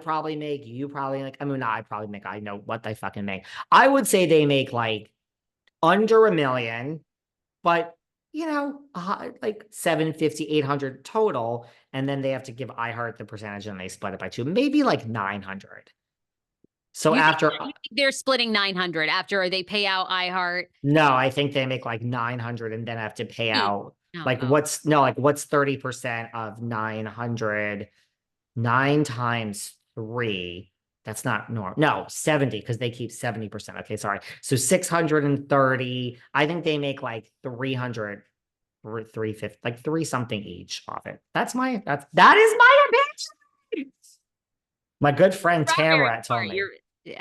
probably make, you probably like, I mean, not I probably make, I know what they fucking make. I would say they make like under $1 million, but like 750, 800 total. And then they have to give iHeart the percentage and they split it by two, maybe like 900. So You think, after, you think they're splitting 900 after they pay out iHeart? no, I think they make like 900 and then have to pay out No, like no. what's 30% of 900? 9 times 3. That's not normal. No, 70 because they keep 70%. Okay, sorry. So 630. I think they make like 300 or 350, like three something each off it. That is my opinion. My good friend Very Tamara told smart. me.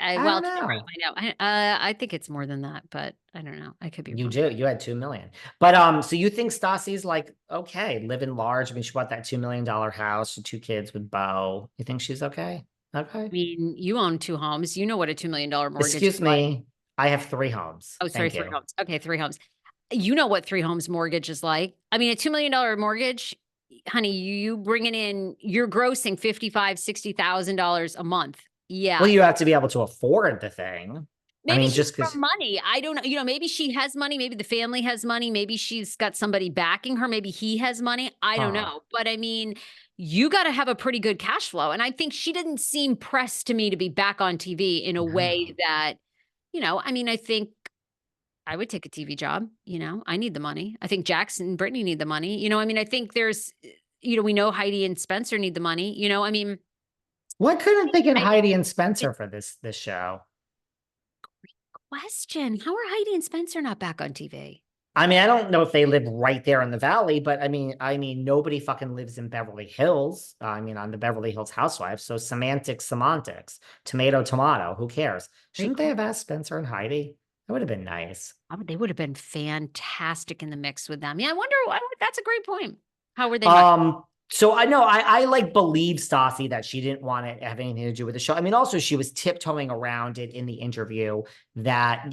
I Well, don't Tamara, know. I know. I think it's more than that, but I don't know. I could be You wrong. do. You had 2 million. But so you think Stassi's like okay, living large? I mean, she bought that $2 million house, 2 kids with Bo. You think she's okay? I Okay. mean, you own 2 homes. You know what a $2 million mortgage is Excuse like. me. I have 3 homes. Oh, sorry, Thank three you. homes. Okay, 3 homes. You know what 3 homes mortgage is like. I mean, a $2 million mortgage, honey, you bringing in, you're grossing $55,000, $60,000 a month. Well, Yeah. you have to be able to afford the thing. I Maybe mean, she's just from because, money. I don't know. Maybe she has money. Maybe the family has money. Maybe she's got somebody backing her. Maybe he has money. I don't huh? know. But I mean, you got to have a pretty good cash flow. And I think she didn't seem pressed to me to be back on TV in a way No. that, I mean, I think I would take a TV job. I need the money. I think Jackson and Brittany need the money. I mean, I think we know Heidi and Spencer need the money. I mean, Why couldn't they get I, Heidi and it's Spencer for this show? a question. How are Heidi and Spencer not back on TV? I mean, I don't know if they live right there in the valley, but I mean, nobody fucking lives in Beverly Hills. I mean, on the Beverly Hills Housewives. So semantics, tomato, tomato. Who cares? Great Shouldn't they have question. asked Spencer and Heidi? That would have been nice. They would have been fantastic in the mix with them. Yeah, I wonder. That's a great point. How were they not? So I know I like believe Stassi that she didn't want to have anything to do with the show. I mean, also she was tiptoeing around it in the interview that,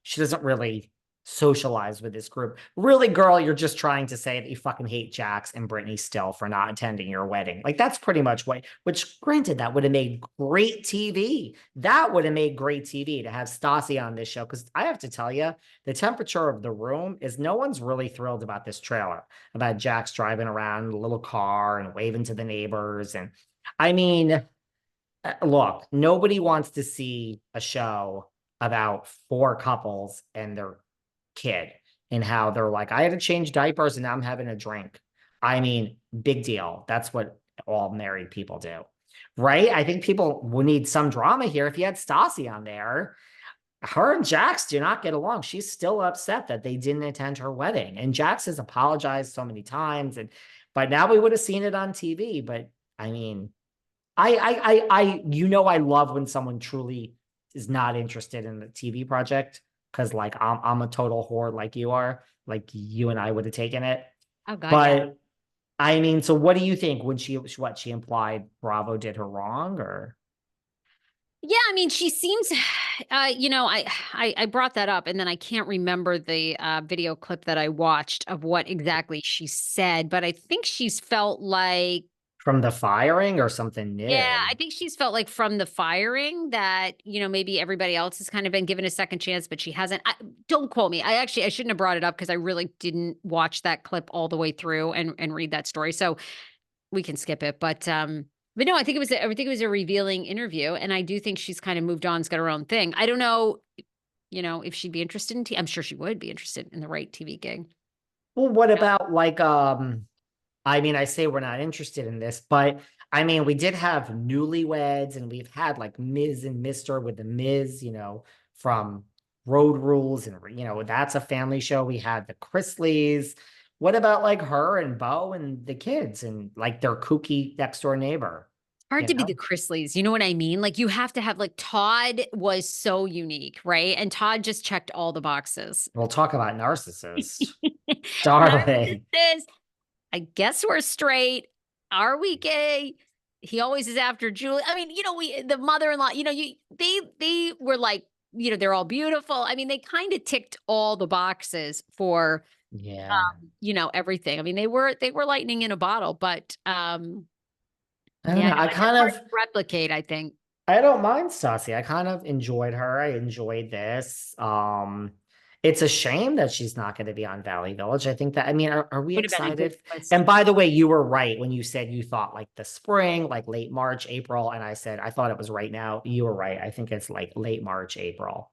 she doesn't really socialize with this group. Really, girl, you're just trying to say that you fucking hate Jax and Brittany still for not attending your wedding. Like that's pretty much which granted, that would have made great TV. That would have made great TV to have Stassi on this show. Cause I have to tell you, the temperature of the room is no one's really thrilled about this trailer about Jax driving around in a little car and waving to the neighbors. And I mean, look, nobody wants to see a show about four couples and their kid and how they're like, I had to change diapers and now I'm having a drink. I mean, big deal. That's what all married people do. Right? I think people will need some drama here. If you had Stassi on there, her and Jax do not get along. She's still upset that they didn't attend her wedding. And Jax has apologized so many times. And but now we would have seen it on TV. But I mean, I love when someone truly is not interested in the TV project because like I'm a total whore like you are, like you and I would have taken it. Oh God, yeah. But I mean, so what do you think when she implied Bravo did her wrong or Yeah, I mean, she seems, I brought that up, and then I can't remember the video clip that I watched of what exactly she said, but I think she's felt like, from the firing or something yeah, new? I think she's felt like from the firing that maybe everybody else has kind of been given a second chance, but she hasn't. Don't quote me. I shouldn't have brought it up because I really didn't watch that clip all the way through and read that story, so we can skip it. But no, I think it was a revealing interview, and I do think she's kind of moved on, has got her own thing. I don't know, if she'd be interested in I'm sure she would be interested in the right TV gig. Well, what about like I mean, I say we're not interested in this, but I mean, we did have newlyweds and we've had like Ms. and Mr. with the Ms, from Road Rules, and that's a family show. We had the Chrisleys. What about like her and Bo and the kids and like their kooky next door neighbor, Hard you to be the know? Chrisleys, you know what I mean? Like you have to have like Todd was so unique, right? And Todd just checked all the boxes. We'll talk about narcissists. Darling. Narcissist. I guess we're straight. Are we gay? He always is after Julie. I mean, the mother-in-law, they were like, they're all beautiful. I mean, they kind of ticked all the boxes for Yeah. everything. I mean, they were lightning in a bottle, but I don't Yeah, know. no, I it's kind hard of, to replicate, I think. I don't mind Stassi. I kind of enjoyed her. I enjoyed this. It's a shame that she's not going to be on Valley Village. I think that, I mean, are we Would have been a good excited? twist. And by the way, you were right when you said you thought like the spring, like late March, April. And I said, I thought it was right now. You were right. I think it's like late March, April.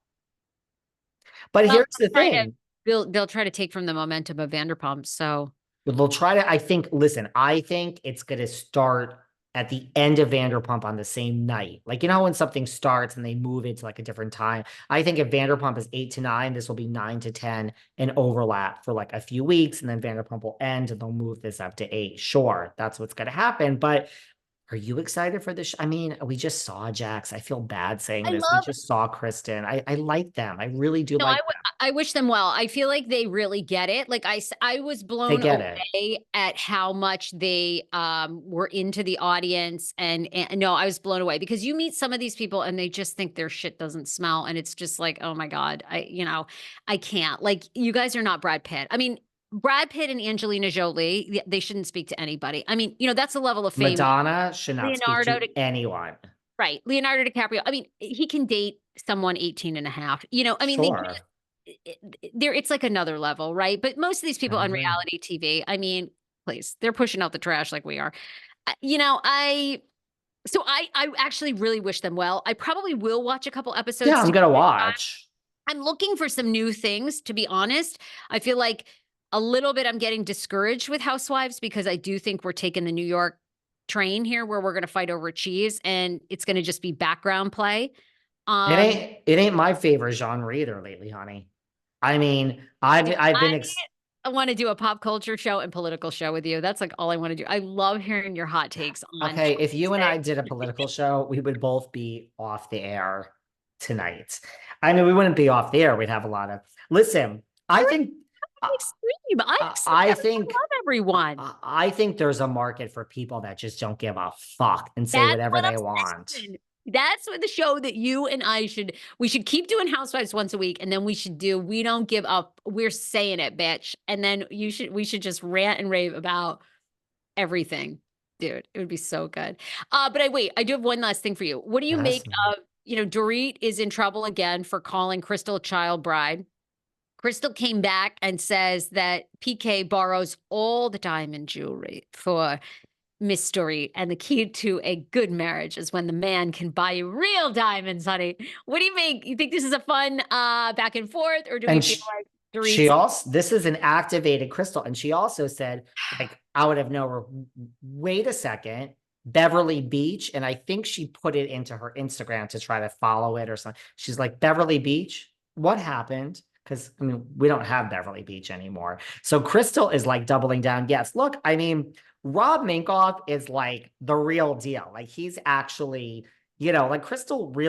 But Well, here's the thing. they'll try to take from the momentum of Vanderpump. So They'll try to, I think, listen, I think it's going to start at the end of Vanderpump on the same night. Like, you know, when something starts and they move it to like a different time. I think if Vanderpump is 8 to 9, this will be 9 to 10 and overlap for like a few weeks. And then Vanderpump will end and they'll move this up to 8. Sure, that's what's going to happen. But are you excited for this? I mean, we just saw Jax. I feel bad saying I this. We love just saw Kristen. I like them. I really do No, like them. I wish them well. I feel like they really get it. Like I was They blown get it. away at how much they were into the audience, and no, I was blown away because you meet some of these people and they just think their shit doesn't smell, and it's just like, oh my God, I can't. Like, you guys are not Brad Pitt. I mean, Brad Pitt and Angelina Jolie, they shouldn't speak to anybody. I mean, that's a level of fame. Madonna should not speak Leonardo to anyone. Right. Leonardo DiCaprio. I mean, he can date someone 18 and a half. I mean, Sure. it's like another level, right? But most of these I people on agree. reality TV, I mean, please, they're pushing out the trash like we are. You know, I actually really wish them well. I probably will watch a couple Yeah, episodes I'm to. gonna watch. I'm looking for some new things, to be honest. I feel like a little bit I'm getting discouraged with Housewives because I do think we're taking the New York train here where we're going to fight over cheese and it's going to just be background play. Um, It ain't my favorite genre either lately, honey. I mean, I've been I want to do a pop culture show and political show with you. That's like all I want to do. I love hearing your hot takes on okay. If you and I politics. did a political show, we would both be off the air tonight. I mean, we wouldn't be off the air. We'd have a lot of listen. I You're think an extreme. I accept I that. I think love everyone. I think there's a market for people that just don't give a fuck and say That's whatever what they I'm want. saying. That's what the show that you and I we should keep doing Housewives once a week, and then we don't give up. We're saying it, bitch. And then we should just rant and rave about everything. Dude, it would be so good. But I do have one last thing for you. What do you make Ask me. of, Dorit is in trouble again for calling Crystal a child bride. Crystal came back and says that PK borrows all the diamond jewelry for Miss Dorit, and the key to a good marriage is when the man can buy you real diamonds, honey. What do you think? You think this is a fun back and forth, or do we And feel like she Dorit's also, this is an activated crystal. And she also said, like, out of nowhere, wait a second, Beverly Beach. And I think she put it into her Instagram to try to follow it or something. She's like, Beverly Beach, what happened? Because I mean, we don't have Beverly Beach anymore. So Crystal is like doubling down. Yes, look, I mean, Rob Minkoff is like the real deal. Like he's actually, like Crystal really